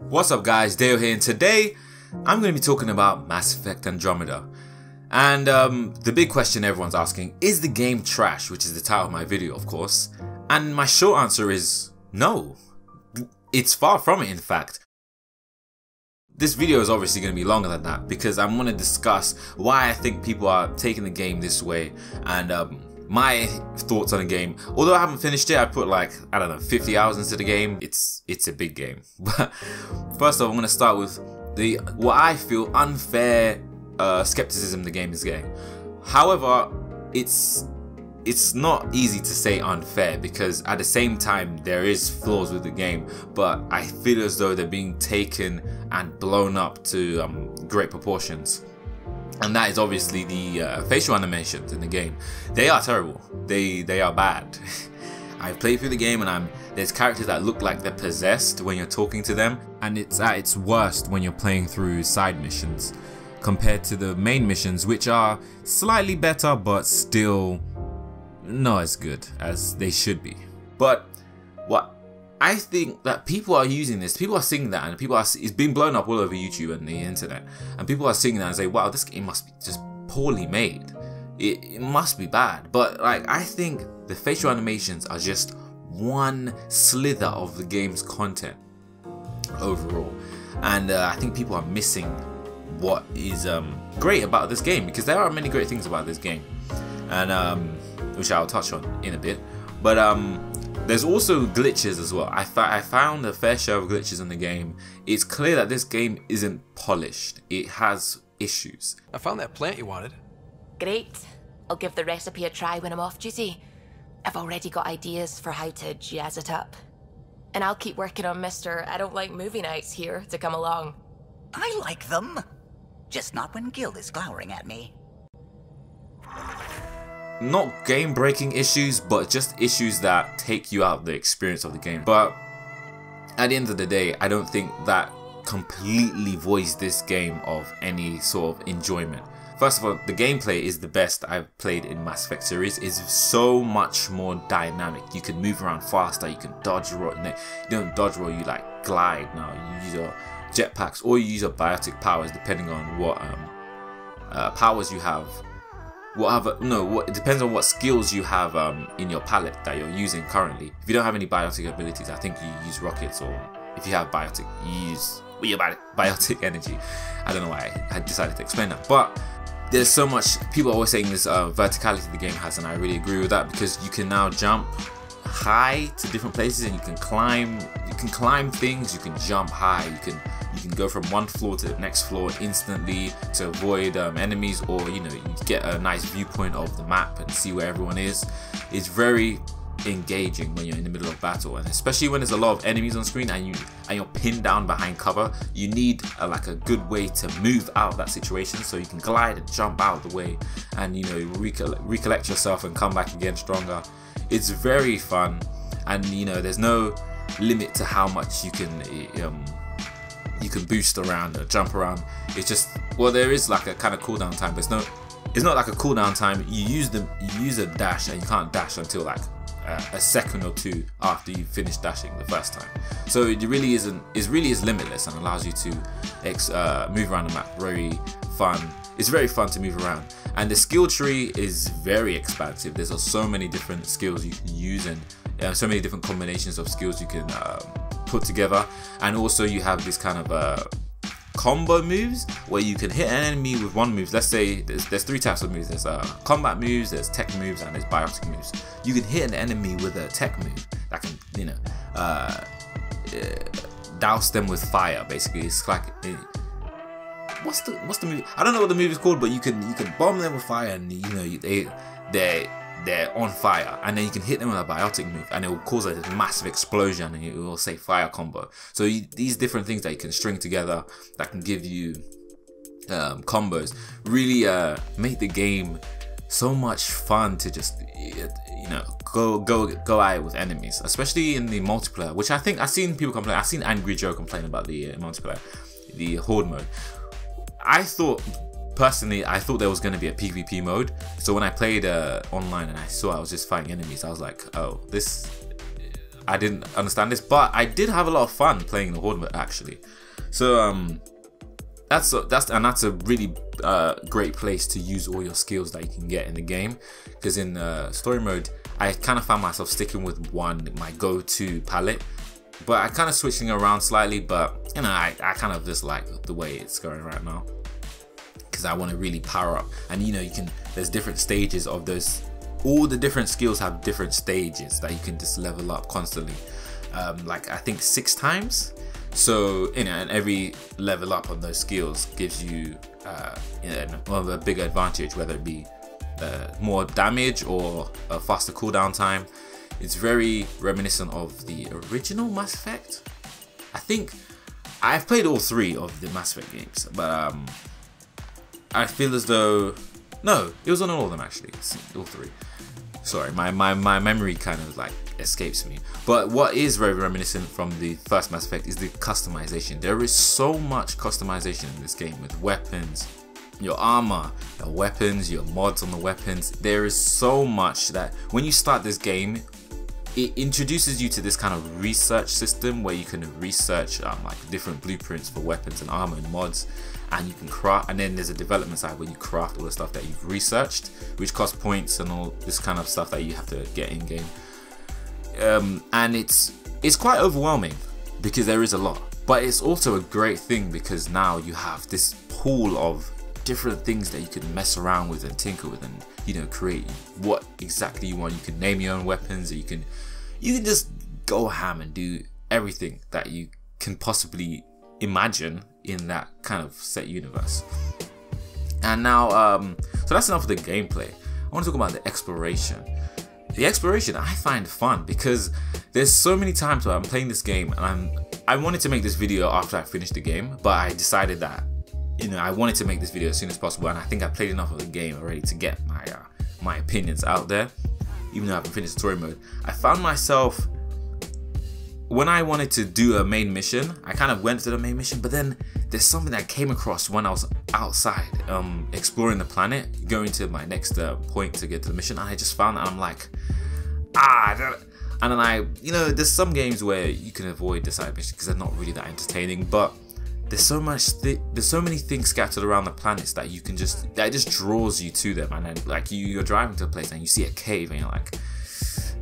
What's up guys, Dale here, and today I'm going to be talking about Mass Effect Andromeda. And the big question everyone's asking, is the game trash? Which is the title of my video, of course. And my short answer is no. It's far from it, in fact. This video is obviously going to be longer than that because I'm going to discuss why I think people are taking the game this way and my thoughts on the game. Although I haven't finished it, I put like, I don't know, 50 hours into the game. It's a big game. But first off, I'm going to start with what I feel unfair skepticism the game is getting. However, it's not easy to say unfair because at the same time there is flaws with the game, but I feel as though they're being taken and blown up to great proportions. And that is obviously the facial animations in the game. They are terrible. They are bad. I've played through the game and there's characters that look like they're possessed when you're talking to them, and it's at its worst when you're playing through side missions compared to the main missions, which are slightly better but still not as good as they should be. But what I think that people are using this, people are seeing that, and it's been blown up all over YouTube and the internet, and people are seeing that and say, wow, this game must be just poorly made. It must be bad. But like, I think the facial animations are just one slither of the game's content overall, and I think people are missing what is great about this game, because there are many great things about this game, and which I'll touch on in a bit. But there's also glitches as well. I found a fair share of glitches in the game. It's clear that this game isn't polished. It has issues. I found that plant you wanted. Great. I'll give the recipe a try when I'm off duty. I've already got ideas for how to jazz it up. And I'll keep working on Mr. I don't like movie nights here to come along. I like them. Just not when Gil is glowering at me. Not game-breaking issues, but just issues that take you out of the experience of the game. But at the end of the day, I don't think that completely voids this game of any sort of enjoyment. First of all, the gameplay is the best I've played in Mass Effect series. It's so much more dynamic. You can move around faster, you can dodge roll. You don't dodge roll, you like glide now. You use your jetpacks or you use your biotic powers depending on what powers you have. It depends on what skills you have in your palette that you're using currently. If you don't have any biotic abilities, I think you use rockets, or if you have biotic, you use your biotic energy. I don't know why I decided to explain that, but there's so much. People are always saying this verticality the game has, and I really agree with that, because you can now jump high to different places and you can climb things, you can jump high, you can go from one floor to the next floor instantly to avoid enemies, or you get a nice viewpoint of the map and see where everyone is. It's very engaging when you're in the middle of battle, and especially when there's a lot of enemies on screen and you're pinned down behind cover. You need like a good way to move out of that situation, so you can glide and jump out of the way and recollect yourself and come back again stronger. It's very fun, and there's no limit to how much you can boost around or jump around. It's just, well, there is like a kind of cooldown time, but it's not like a cooldown time. You use a dash, and you can't dash until like a second or two after you finish dashing the first time. So it really is limitless and allows you to move around the map. Very fun. It's very fun to move around, and the skill tree is very expansive. There's so many different skills you can use, and so many different combinations of skills you can put together. And also you have this kind of combo moves where you can hit an enemy with one move. Let's say there's three types of moves. There's combat moves, there's tech moves, and there's biotic moves. You can hit an enemy with a tech move that can douse them with fire. Basically, it's like what's the move? I don't know what the move is called, but you can bomb them with fire, and they're on fire, and then you can hit them with a biotic move and it will cause a massive explosion, and it will say fire combo. So these different things that you can string together that can give you combos really make the game so much fun to just go at it with enemies, especially in the multiplayer, which I think I've seen people complain. I've seen Angry Joe complain about the multiplayer, the horde mode. I thought personally, I thought there was going to be a PvP mode. So when I played online and I saw I was just fighting enemies, I was like, oh, this, I didn't understand this. But I did have a lot of fun playing the Horde mode actually. So that's a really great place to use all your skills that you can get in the game, because in story mode I kind of found myself sticking with my go-to palette, but I kind of switching around slightly. But you know, I kind of just like the way it's going right now, because I want to really power up. And you know, there's different stages of those. All the different skills have different stages that you can just level up constantly, like I think 6 times. So you know, and every level up on those skills gives you, you know, a bigger advantage, whether it be more damage or a faster cooldown time. It's very reminiscent of the original Mass Effect. I think I've played all 3 of the Mass Effect games, but I feel as though, no, it was on all of them actually, all 3. Sorry, my memory kind of like escapes me. But what is very reminiscent from the first Mass Effect is the customization. There is so much customization in this game, with weapons, your armor, your weapons, your mods on the weapons. There is so much that when you start this game, it introduces you to this kind of research system where you can research like different blueprints for weapons and armor and mods, and you can craft. And then there's a development side where you craft all the stuff that you've researched, which costs points and all this kind of stuff that you have to get in game. And it's quite overwhelming because there is a lot, but it's also a great thing because now you have this pool of different things that you can mess around with and tinker with, and you know, create what exactly you want. You can name your own weapons, or you can just go ham and do everything that you can possibly imagine in that kind of set universe. And now so that's enough of the gameplay. I want to talk about the exploration. The exploration I find fun because there's so many times where I'm playing this game and I wanted to make this video after I finished the game, but I decided that, you know, I wanted to make this video as soon as possible, and I think I played enough of the game already to get my opinions out there, even though I haven't finished story mode. I found myself, when I wanted to do a main mission, I kind of went to the main mission, but then there's something that I came across when I was outside exploring the planet, going to my next point to get to the mission, and I just found that I'm like, and then you know, there's some games where you can avoid the side missions because they're not really that entertaining, but there's so many things scattered around the planets that you can that just draws you to them. And then like you're driving to a place and you see a cave and you're like,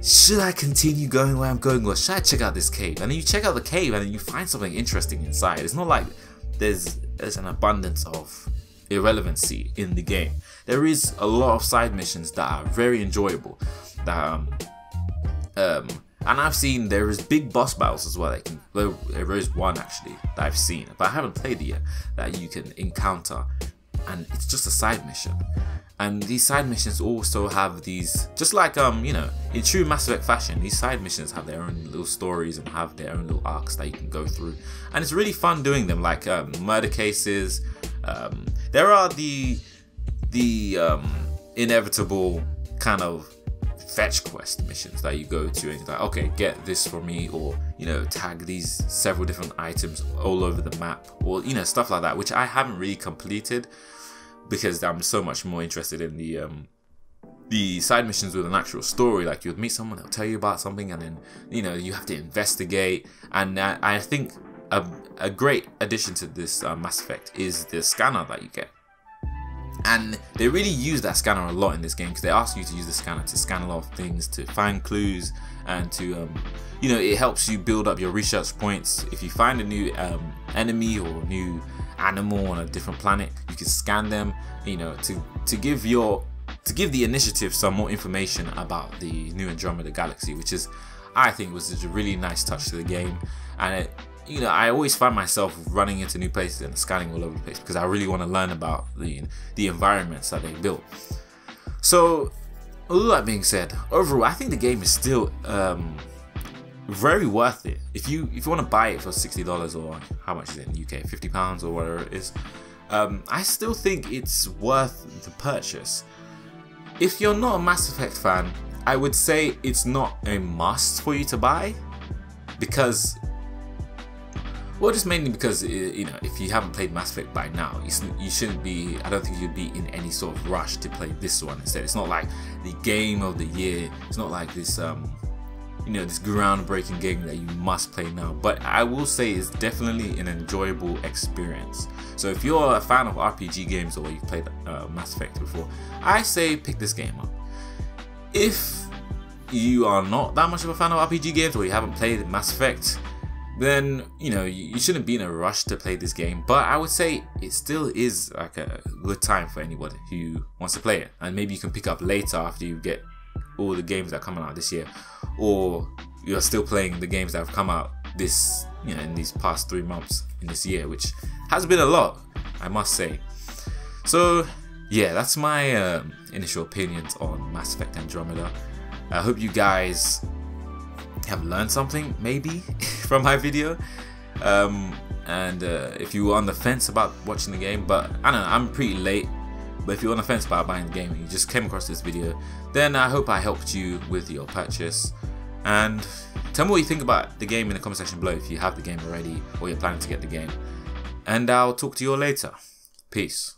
should I continue going where I'm going, or should I check out this cave? And then you check out the cave and then you find something interesting inside. It's not like there's an abundance of irrelevancy in the game. There is a lot of side missions that are very enjoyable, that and I've seen there is big boss battles as well. There is one actually that I've seen, but I haven't played it yet, that you can encounter, and it's just a side mission. And these side missions also have these, just like you know, in true Mass Effect fashion, these side missions have their own little stories and have their own little arcs that you can go through, and it's really fun doing them. Like murder cases. There are the inevitable kind of fetch quest missions that you go to and you're like, okay, get this for me, or you know, tag these several different items all over the map, or you know, stuff like that, which I haven't really completed because I'm so much more interested in the side missions with an actual story. Like you'll meet someone, they'll tell you about something, and then you know, you have to investigate. And I think a great addition to this Mass Effect is the scanner that you get. And they really use that scanner a lot in this game, because they ask you to use the scanner to scan a lot of things, to find clues, and to you know, it helps you build up your research points. If you find a new enemy or new animal on a different planet, you can scan them, you know, to give the initiative some more information about the new Andromeda galaxy, which is, I think, was a really nice touch to the game. And you know, I always find myself running into new places and scanning all over the place because I really want to learn about the environments that they built. So, all that being said, overall, I think the game is still very worth it. If you want to buy it for $60, or how much is it in the UK, £50 or whatever it is, I still think it's worth the purchase. If you're not a Mass Effect fan, I would say it's not a must for you to buy, because Well, just mainly because, you know, if you haven't played Mass Effect by now, you shouldn't be, I don't think you'd be in any sort of rush to play this one instead. It's not like the game of the year. It's not like this, you know, this groundbreaking game that you must play now. But I will say it's definitely an enjoyable experience. So if you're a fan of RPG games or you've played Mass Effect before, I say pick this game up. If you are not that much of a fan of RPG games or you haven't played Mass Effect, then, you know, you shouldn't be in a rush to play this game. But I would say it still is like a good time for anybody who wants to play it. And maybe you can pick up later after you get all the games that are coming out this year, or you're still playing the games that have come out this, you know, in these past 3 months in this year, which has been a lot, I must say. So yeah, that's my initial opinions on Mass Effect Andromeda. I hope you guys have learned something maybe from my video, and if you were on the fence about watching the game, but I don't know, I'm pretty late, but if you're on the fence about buying the game and you just came across this video, then I hope I helped you with your purchase. And tell me what you think about the game in the comment section below if you have the game already or you're planning to get the game, and I'll talk to you all later. Peace.